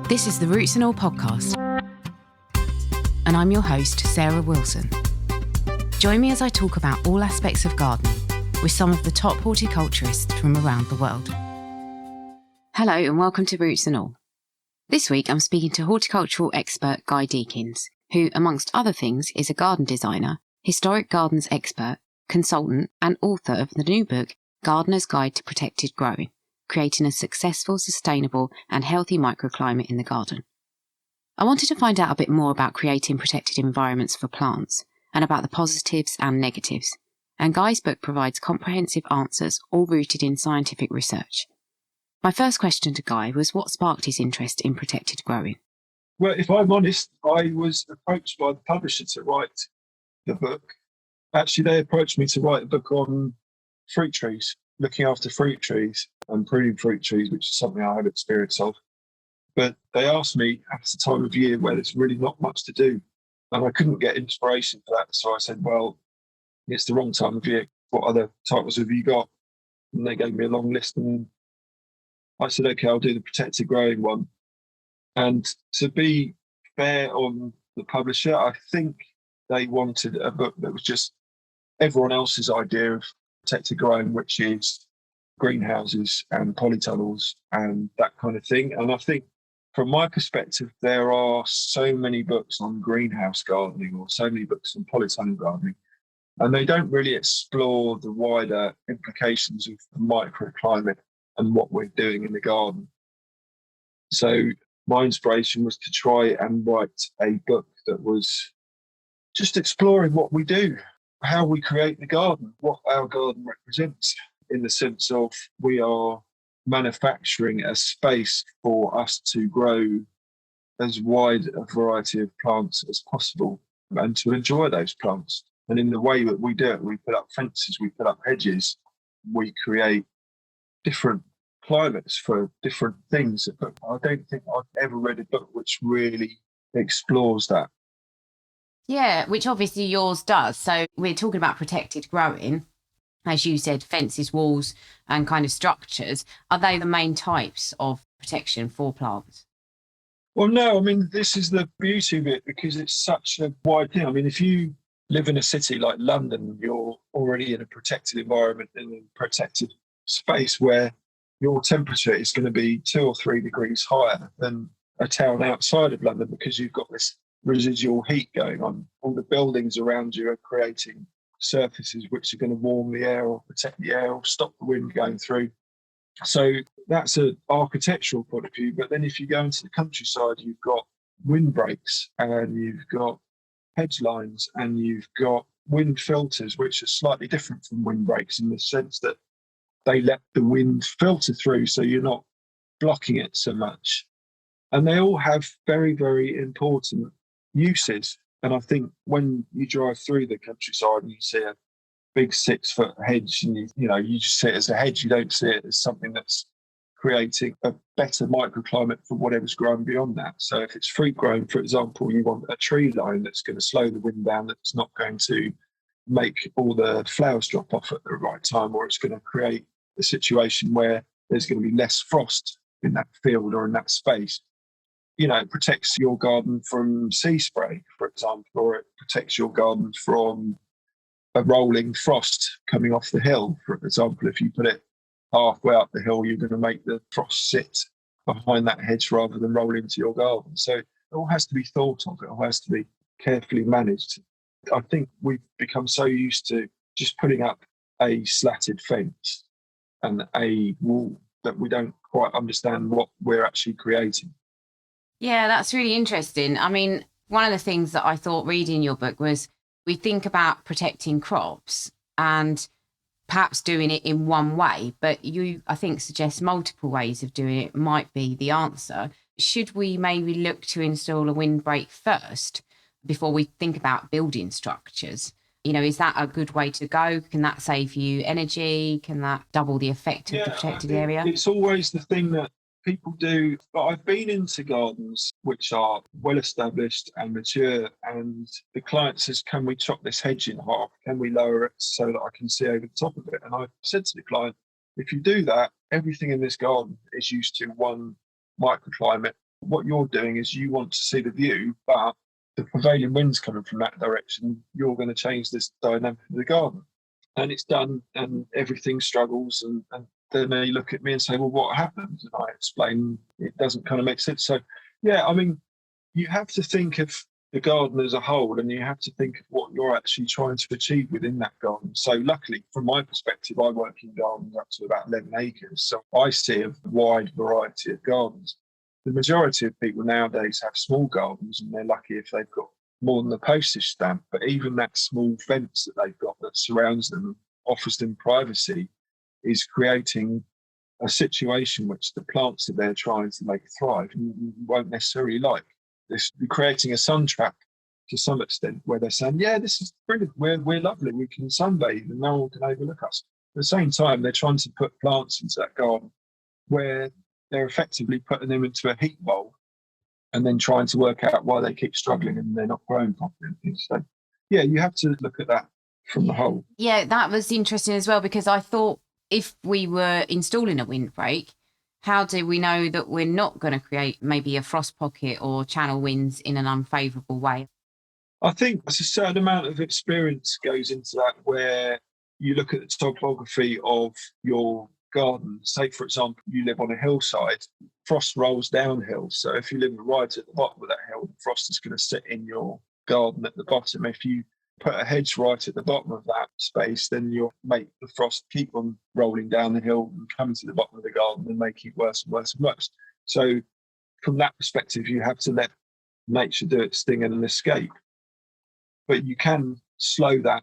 This is the Roots and All podcast, and I'm your host, Sarah Wilson. Join me as I talk about all aspects of gardening with some of the top horticulturists from around the world. Hello and welcome to Roots and All. This week I'm speaking to horticultural expert Guy Deakins, who, amongst other things, is a garden designer, historic gardens expert, consultant and author of the new book, Gardener's Guide to Protected Growing, creating a successful, sustainable and healthy microclimate in the garden. I wanted to find out a bit more about creating protected environments for plants and about the positives and negatives. And Guy's book provides comprehensive answers, all rooted in scientific research. My first question to Guy was what sparked his interest in protected growing? Well, if I'm honest, I was approached by the publisher to write the book. Actually, they approached me to write a book on fruit trees, looking after fruit trees and pruning fruit trees, which is something I have experience of. But they asked me at a time of year where there's really not much to do, and I couldn't get inspiration for that. So I said, well, it's the wrong time of year. What other titles have you got? And they gave me a long list, and I said, okay, I'll do the protected growing one. And to be fair on the publisher, I think they wanted a book that was just everyone else's idea of protected growing, which is greenhouses and polytunnels and that kind of thing. And I think from my perspective, there are so many books on greenhouse gardening or so many books on polytunnel gardening, and they don't really explore the wider implications of the microclimate and what we're doing in the garden. So my inspiration was to try and write a book that was just exploring what we do, how we create the garden, what our garden represents, in the sense of we are manufacturing a space for us to grow as wide a variety of plants as possible and to enjoy those plants. And in the way that we do it, we put up fences, we put up hedges, we create different climates for different things. But I don't think I've ever read a book which really explores that. Yeah, which obviously yours does. So we're talking about protected growing, as you said, fences, walls and kind of structures. Are they the main types of protection for plants? Well, no, I mean, this is the beauty of it because it's such a wide thing. I mean, if you live in a city like London, you're already in a protected environment, in a protected space where your temperature is going to be 2 or 3 degrees higher than a town outside of London because you've got this residual heat going on. All the buildings around you are creating surfaces which are going to warm the air or protect the air or stop the wind going through. So that's an architectural point of view. But then if you go into the countryside, you've got windbreaks and you've got hedge lines and you've got wind filters, which are slightly different from windbreaks in the sense that they let the wind filter through so you're not blocking it so much. And they all have very, very important uses. And I think when you drive through the countryside and you see a big 6-foot hedge and you just see it as a hedge, you don't see it as something that's creating a better microclimate for whatever's growing beyond that. So if it's fruit growing, for example, you want a tree line that's going to slow the wind down, that's not going to make all the flowers drop off at the right time, or it's going to create a situation where there's going to be less frost in that field or in that space. It protects your garden from sea spray, for example, or it protects your garden from a rolling frost coming off the hill. For example, if you put it halfway up the hill, you're going to make the frost sit behind that hedge rather than roll into your garden. So it all has to be thought of. It all has to be carefully managed. I think we've become so used to just putting up a slatted fence and a wall that we don't quite understand what we're actually creating. Yeah, that's really interesting. I mean, one of the things that I thought reading your book was we think about protecting crops and perhaps doing it in one way, but you, I think, suggest multiple ways of doing it might be the answer. Should we maybe look to install a windbreak first before we think about building structures? Is that a good way to go? Can that save you energy? Can that double the effect of the protected area? It's always the thing that people do, but I've been into gardens which are well established and mature, and the client says, can we chop this hedge in half? Can we lower it so that I can see over the top of it? And I said to the client, if you do that, everything in this garden is used to one microclimate What you're doing is you want to see the view, but the prevailing wind's coming from that direction. You're going to change this dynamic of the garden. And it's done, and everything struggles. And then they look at me and say, well, what happened? And I explain it doesn't kind of make sense. So, yeah, I mean, you have to think of the garden as a whole, and you have to think of what you're actually trying to achieve within that garden. So luckily, from my perspective, I work in gardens up to about 11 acres. So I see a wide variety of gardens. The majority of people nowadays have small gardens, and they're lucky if they've got more than a postage stamp. But even that small fence that they've got that surrounds them, offers them privacy, is creating a situation which the plants that they're trying to make thrive won't necessarily like. This creating a sun trap to some extent, where they're saying, yeah, this is brilliant, we're lovely, we can sunbathe and no one can overlook us. At the same time, they're trying to put plants into that garden where they're effectively putting them into a heat bowl and then trying to work out why they keep struggling and they're not growing properly. So, yeah, you have to look at that from the whole. Yeah, that was interesting as well, because I thought if we were installing a windbreak, how do we know that we're not going to create maybe a frost pocket or channel winds in an unfavourable way? I think there's a certain amount of experience goes into that, where you look at the topography of your garden. Say, for example, you live on a hillside, frost rolls downhill. So if you live right at the bottom of that hill, the frost is going to sit in your garden at the bottom. If you put a hedge right at the bottom of that space, then you'll make the frost keep on rolling down the hill and coming to the bottom of the garden and make it worse and worse and worse. So from that perspective, you have to let nature do its thing and escape. But you can slow that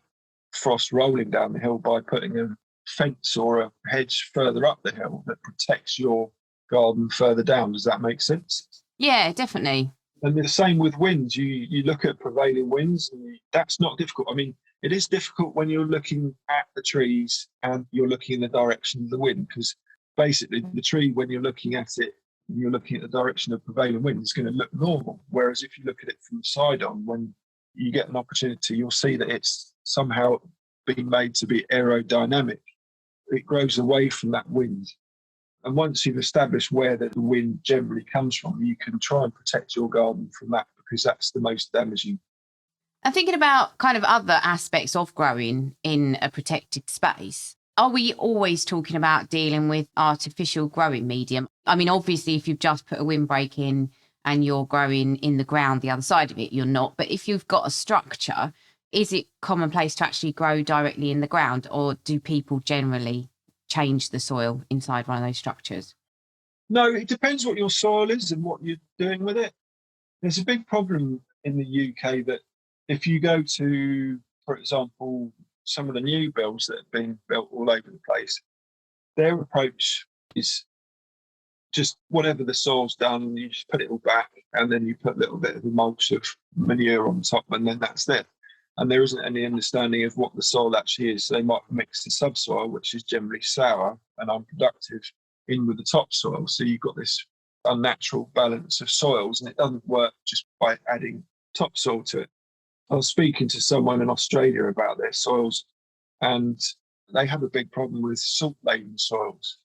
frost rolling down the hill by putting a fence or a hedge further up the hill that protects your garden further down. Does that make sense? Yeah, definitely. And the same with winds. You look at prevailing winds, and that's not difficult. I mean, it is difficult when you're looking at the trees and you're looking in the direction of the wind, because basically the tree, when you're looking at it and you're looking at the direction of prevailing wind, is going to look normal. Whereas if you look at it from the side on, when you get an opportunity, you'll see that it's somehow been made to be aerodynamic. It grows away from that wind. And once you've established where the wind generally comes from, you can try and protect your garden from that, because that's the most damaging. And thinking about kind of other aspects of growing in a protected space, are we always talking about dealing with artificial growing medium? I mean, obviously, if you've just put a windbreak in and you're growing in the ground the other side of it, you're not. But if you've got a structure, is it commonplace to actually grow directly in the ground, or do people generally change the soil inside one of those structures? No, it depends what your soil is and what you're doing with it. There's a big problem in the UK that if you go to, for example, some of the new builds that have been built all over the place, their approach is just whatever the soil's done, you just put it all back, and then you put a little bit of a mulch of manure on top, and then that's it. And there isn't any understanding of what the soil actually is. So they might mix the subsoil, which is generally sour and unproductive, in with the topsoil. So you've got this unnatural balance of soils, and it doesn't work just by adding topsoil to it. I was speaking to someone in Australia about their soils, and they have a big problem with salt-laden soils.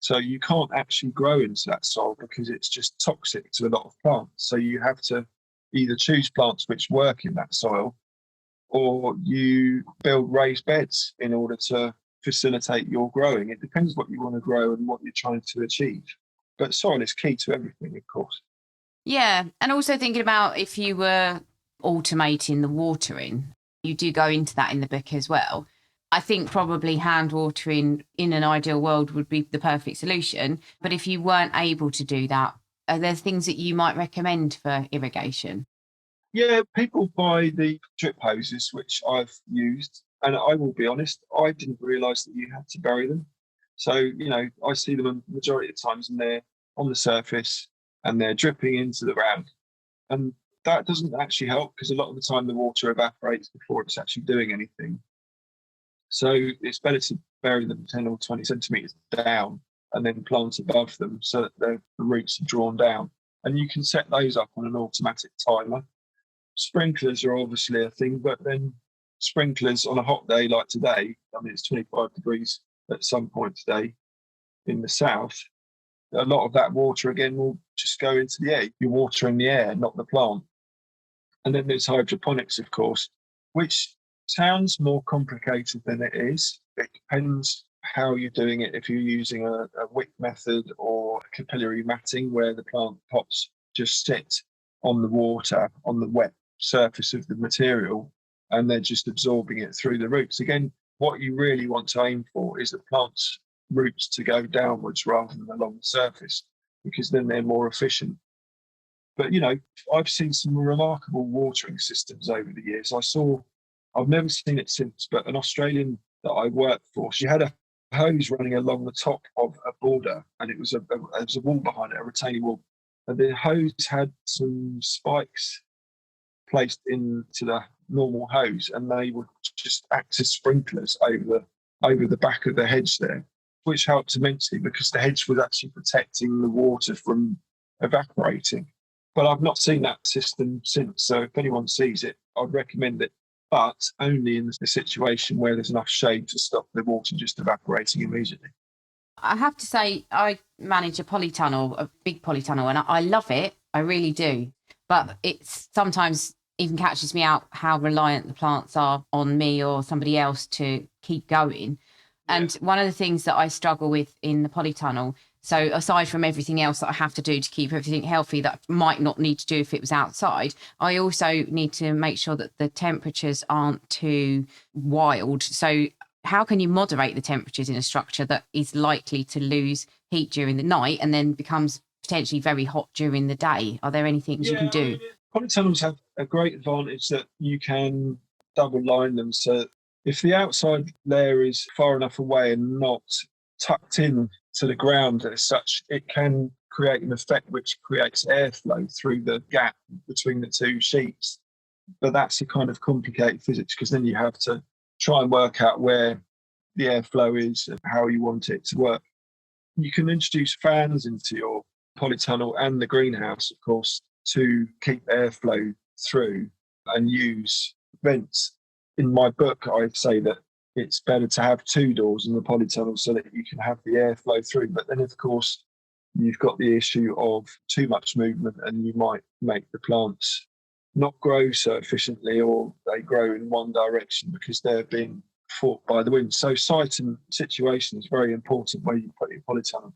So you can't actually grow into that soil because it's just toxic to a lot of plants. So you have to either choose plants which work in that soil, or you build raised beds in order to facilitate your growing. It depends what you want to grow and what you're trying to achieve. But soil is key to everything, of course. Yeah. And also thinking about if you were automating the watering, you do go into that in the book as well. I think probably hand watering in an ideal world would be the perfect solution. But if you weren't able to do that, are there things that you might recommend for irrigation? Yeah, people buy the drip hoses, which I've used. And I will be honest, I didn't realise that you had to bury them. So, I see them a majority of times and they're on the surface and they're dripping into the ground. And that doesn't actually help, because a lot of the time the water evaporates before it's actually doing anything. So it's better to bury them 10 or 20 centimetres down and then plant above them so that the roots are drawn down. And you can set those up on an automatic timer. Sprinklers are obviously a thing, but then sprinklers on a hot day like today, I mean, it's 25 degrees at some point today in the south, a lot of that water again will just go into the air. You're watering the air, not the plant. And then there's hydroponics, of course, which sounds more complicated than it is. It depends how you're doing it. If you're using a wick method or capillary matting, where the plant pots just sit on the water, on the wet surface of the material, and they're just absorbing it through the roots. Again, what you really want to aim for is the plant's roots to go downwards rather than along the surface, because then they're more efficient. But, I've seen some remarkable watering systems over the years. I've never seen it since, but an Australian that I worked for, she had a hose running along the top of a border, and it was a wall behind it, a retaining wall. And the hose had some spikes placed into the normal hose, and they would just act as sprinklers over the back of the hedge there, which helped immensely because the hedge was actually protecting the water from evaporating. But I've not seen that system since. So if anyone sees it, I'd recommend it, but only in the situation where there's enough shade to stop the water just evaporating immediately. I have to say, I manage a polytunnel, a big polytunnel, and I love it. I really do. But it's sometimes even catches me out how reliant the plants are on me or somebody else to keep going. And one of the things that I struggle with in the polytunnel, so aside from everything else that I have to do to keep everything healthy that I might not need to do if it was outside, I also need to make sure that the temperatures aren't too wild. So how can you moderate the temperatures in a structure that is likely to lose heat during the night and then becomes potentially very hot during the day? Are there any things you can do? Polytunnels have a great advantage that you can double line them. So if the outside layer is far enough away and not tucked in to the ground as such, it can create an effect which creates airflow through the gap between the two sheets. But that's a kind of complicated physics, because then you have to try and work out where the airflow is and how you want it to work. You can introduce fans into your polytunnel and the greenhouse, of course, to keep airflow through, and use vents. In my book, I say that it's better to have two doors in the polytunnel so that you can have the airflow through. But then, of course, you've got the issue of too much movement, and you might make the plants not grow so efficiently, or they grow in one direction because they're being fought by the wind. So site and situation is very important where you put your polytunnel.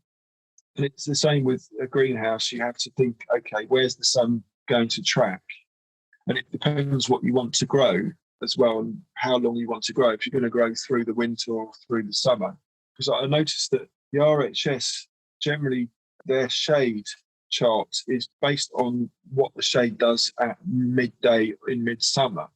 And it's the same with a greenhouse. You have to think, okay, where's the sun going to track? And it depends what you want to grow as well, and how long you want to grow. If you're going to grow through the winter or through the summer, because I noticed that the RHS, generally their shade chart is based on what the shade does at midday in midsummer,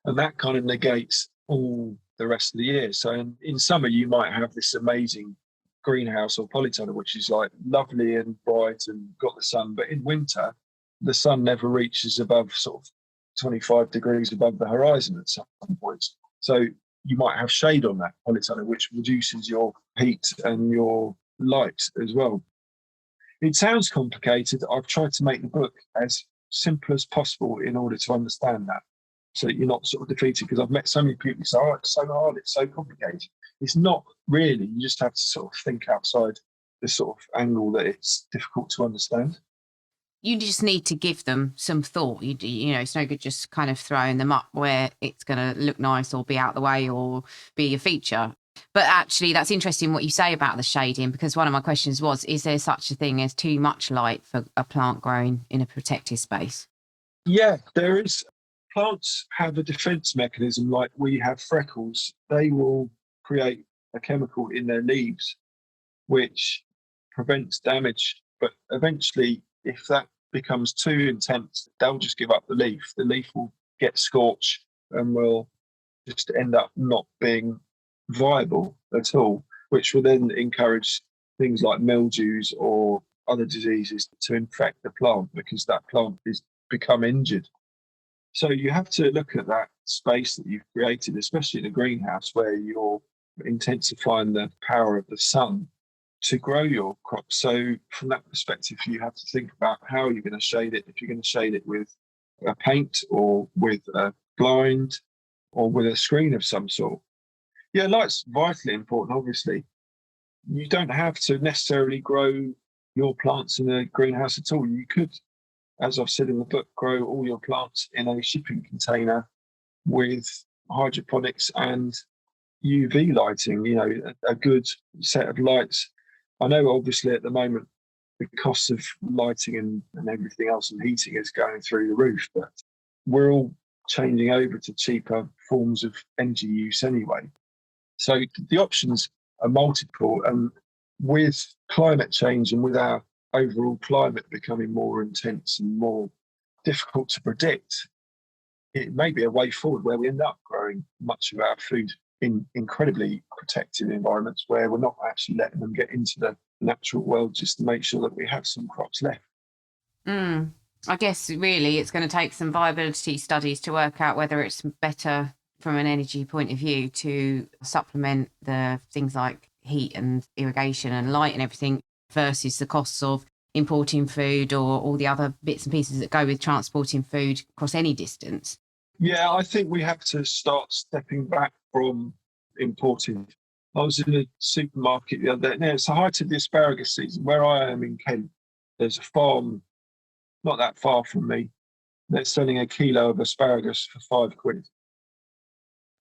and that kind of negates all the rest of the year. So in summer you might have this amazing greenhouse or polytunnel which is like lovely and bright and got the sun, but in winter the sun never reaches above sort of 25 degrees above the horizon at some points. So you might have shade on that polytunnel, which reduces your heat and your light as well. It sounds complicated. I've tried to make the book as simple as possible in order to understand that, so that you're not sort of defeated, because I've met so many people who say, oh, it's so hard, it's so complicated. It's not really. You just have to sort of think outside the sort of angle that it's difficult to understand. You just need to give them some thought. You know, it's no good just kind of throwing them up where it's going to look nice or be out the way or be a feature. But actually, that's interesting what you say about the shading, because one of my questions was, is there such a thing as too much light for a plant growing in a protected space? Yeah, there is. Plants have a defense mechanism like we have freckles. They will create a chemical in their leaves which prevents damage. But eventually, if that becomes too intense, they'll just give up the leaf. The leaf will get scorched and will just end up not being viable at all, which will then encourage things like mildews or other diseases to infect the plant, because that plant is become injured. So you have to look at that space that you've created, especially in a greenhouse where you're intensifying the power of the sun to grow your crops. So from that perspective, you have to think about how you're going to shade it. If you're going to shade it with a paint or with a blind or with a screen of some sort. Yeah, light's vitally important, obviously. you don't have to necessarily grow your plants in a greenhouse at all. You could, as I've said in the book, grow all your plants in a shipping container with hydroponics and UV lighting, a good set of lights. I know obviously at the moment the cost of lighting and everything else and heating is going through the roof, but we're all changing over to cheaper forms of energy use anyway. So the options are multiple, and with climate change and with our overall climate becoming more intense and more difficult to predict, it may be a way forward where we end up growing much of our food in incredibly protected environments where we're not actually letting them get into the natural world, just to make sure that we have some crops left. I guess really it's going to take some viability studies to work out whether it's better from an energy point of view to supplement the things like heat and irrigation and light and everything versus the costs of importing food or all the other bits and pieces that go with transporting food across any distance. Yeah, I think we have to start stepping back from importing. I was in a supermarket the other day. Now, it's the height of the asparagus season. Where I am in Kent, there's a farm not that far from me. They're selling a kilo of asparagus for £5.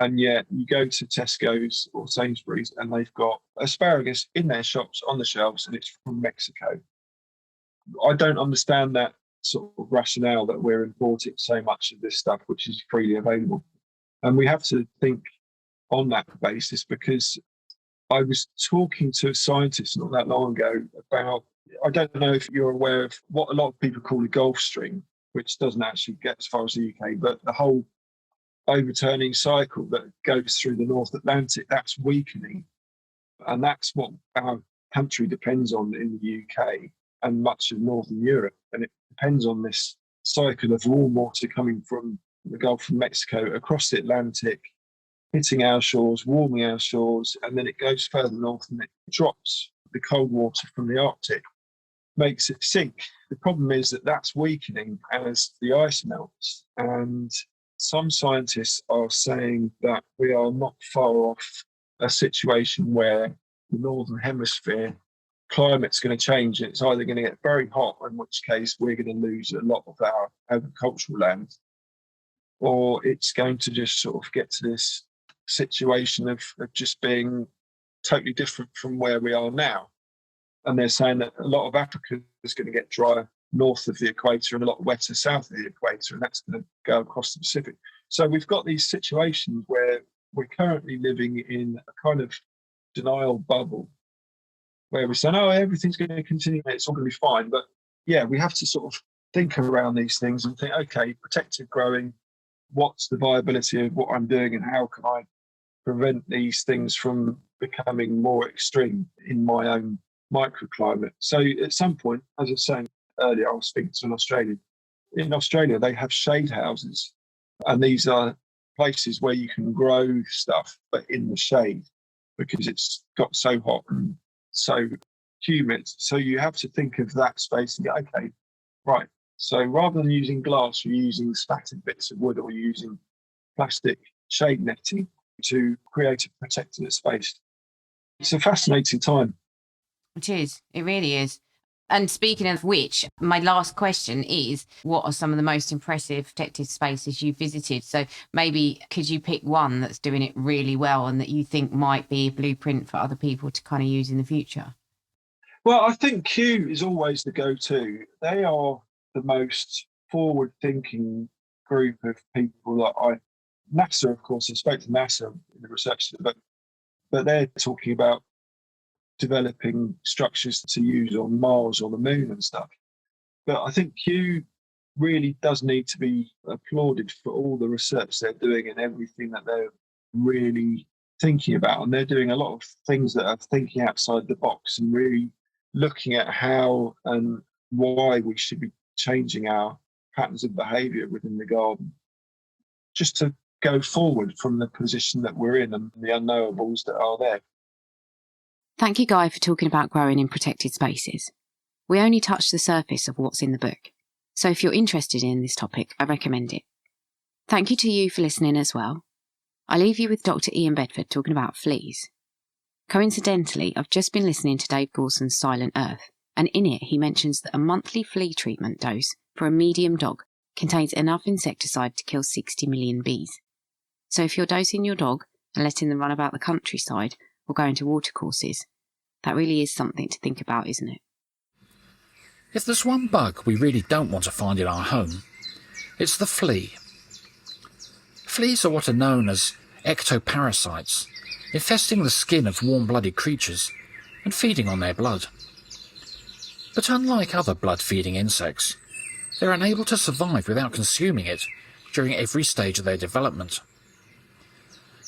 And yet you go to Tesco's or Sainsbury's and they've got asparagus in their shops on the shelves and it's from Mexico. I don't understand that sort of rationale that we're importing so much of this stuff which is freely available. And we have to think on that basis, because I was talking to a scientist not that long ago about, I don't know if you're aware of what a lot of people call the Gulf Stream, which doesn't actually get as far as the UK, but the whole overturning cycle that goes through the North Atlantic, that's weakening. And that's what our country depends on in the UK and much of Northern Europe. And it depends on this cycle of warm water coming from the Gulf of Mexico across the Atlantic, hitting our shores, warming our shores, and then it goes further north and it drops the cold water from the Arctic, makes it sink. The problem is that that's weakening as the ice melts. And some scientists are saying that we are not far off a situation where the Northern Hemisphere climate's going to change. It's either going to get very hot, in which case we're going to lose a lot of our agricultural land, or it's going to just sort of get to this situation of just being totally different from where we are now. And they're saying that a lot of Africa is going to get drier north of the equator and a lot wetter south of the equator, and that's going to go across the Pacific. So we've got these situations where we're currently living in a kind of denial bubble where we're saying, oh, everything's going to continue, it's all going to be fine. But yeah, we have to sort of think around these things and think, okay, protective growing, what's the viability of what I'm doing and how can I prevent these things from becoming more extreme in my own microclimate? So at some point, as I was saying earlier, I was speaking to an Australian. In Australia, they have shade houses, and these are places where you can grow stuff, but in the shade, because it's got so hot and so humid. So you have to think of that space and go, okay, right. So rather than using glass, you're using spattered bits of wood or using plastic shade netting to create a protected space. It's a fascinating time. It is. It really is. And speaking of which, my last question is, what are some of the most impressive protected spaces you've visited? So maybe could you pick one that's doing it really well and that you think might be a blueprint for other people to kind of use in the future? Well, I think Kew is always the go-to. They are the most forward-thinking group of people that NASA, of course, I spoke to NASA in the research, but they're talking about developing structures to use on Mars or the moon and stuff. But I think Kew really does need to be applauded for all the research they're doing and everything that they're really thinking about. And they're doing a lot of things that are thinking outside the box and really looking at how and why we should be changing our patterns of behaviour within the garden, just to go forward from the position that we're in and the unknowables that are there. Thank you, Guy, for talking about growing in protected spaces. We only touched the surface of what's in the book, so if you're interested in this topic, I recommend it. Thank you to you for listening as well. I leave you with Dr. Ian Bedford talking about fleas. Coincidentally, I've just been listening to Dave Dawson's Silent Earth, and in it he mentions that a monthly flea treatment dose for a medium dog contains enough insecticide to kill 60 million bees. So if you're dosing your dog and letting them run about the countryside or going to watercourses, that really is something to think about, isn't it? If there's one bug we really don't want to find in our home, it's the flea. Fleas are what are known as ectoparasites, infesting the skin of warm-blooded creatures and feeding on their blood. But unlike other blood-feeding insects, they're unable to survive without consuming it during every stage of their development.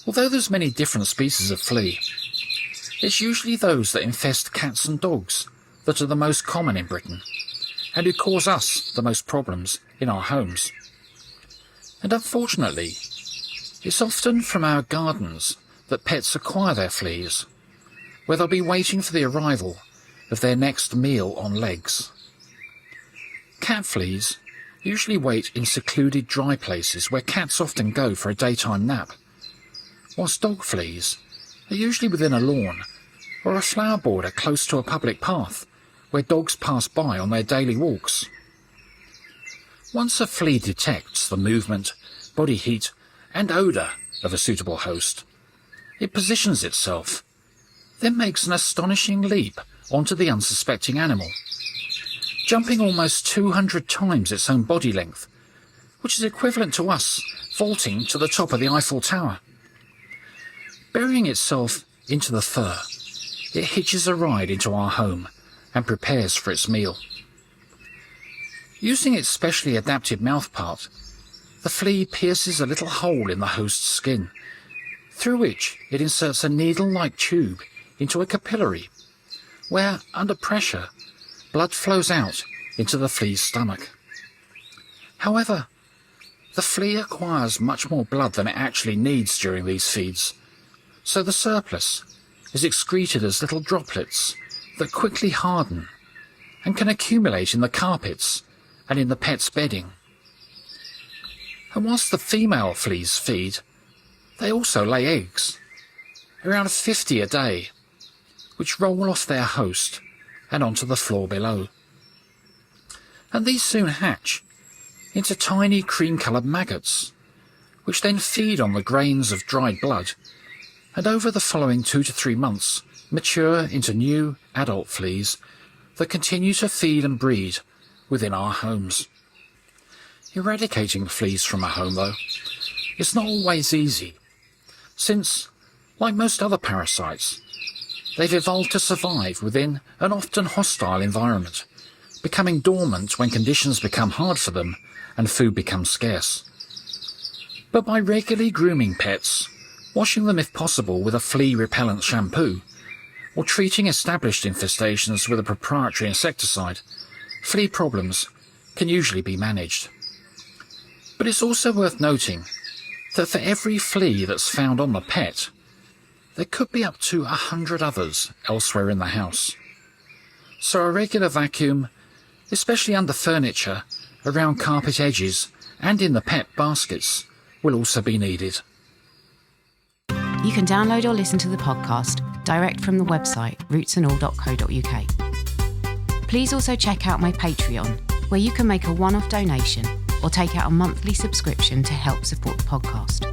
Although there's many different species of flea, it's usually those that infest cats and dogs that are the most common in Britain, and who cause us the most problems in our homes. And unfortunately, it's often from our gardens that pets acquire their fleas, where they'll be waiting for the arrival of their next meal on legs. Cat fleas usually wait in secluded dry places where cats often go for a daytime nap, whilst dog fleas are usually within a lawn or a flower border close to a public path where dogs pass by on their daily walks. Once a flea detects the movement, body heat and odour of a suitable host, it positions itself, then makes an astonishing leap onto the unsuspecting animal, jumping almost 200 times its own body length, which is equivalent to us vaulting to the top of the Eiffel Tower. Burying itself into the fur, it hitches a ride into our home and prepares for its meal. Using its specially adapted mouthpart, the flea pierces a little hole in the host's skin, through which it inserts a needle-like tube into a capillary, where, under pressure, blood flows out into the flea's stomach. However, the flea acquires much more blood than it actually needs during these feeds, so the surplus is excreted as little droplets that quickly harden and can accumulate in the carpets and in the pet's bedding. And whilst the female fleas feed, they also lay eggs, around 50 a day, which roll off their host and onto the floor below. And these soon hatch into tiny cream-coloured maggots, which then feed on the grains of dried blood, and over the following 2 to 3 months mature into new adult fleas that continue to feed and breed within our homes. Eradicating fleas from a home, though, is not always easy, since, like most other parasites, they've evolved to survive within an often hostile environment, becoming dormant when conditions become hard for them and food becomes scarce. But by regularly grooming pets, washing them if possible with a flea-repellent shampoo, or treating established infestations with a proprietary insecticide, flea problems can usually be managed. But it's also worth noting that for every flea that's found on the pet, there could be up to 100 others elsewhere in the house. So a regular vacuum, especially under furniture, around carpet edges and in the pet baskets, will also be needed. You can download or listen to the podcast direct from the website rootsandall.co.uk. Please also check out my Patreon, where you can make a one-off donation or take out a monthly subscription to help support the podcast.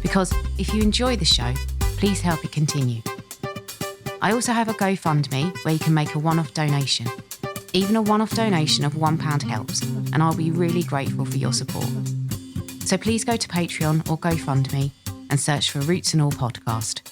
Because if you enjoy the show, please help it continue. I also have a GoFundMe where you can make a one-off donation. Even a one-off donation of £1 helps, and I'll be really grateful for your support. So please go to Patreon or GoFundMe and search for Roots and All Podcast.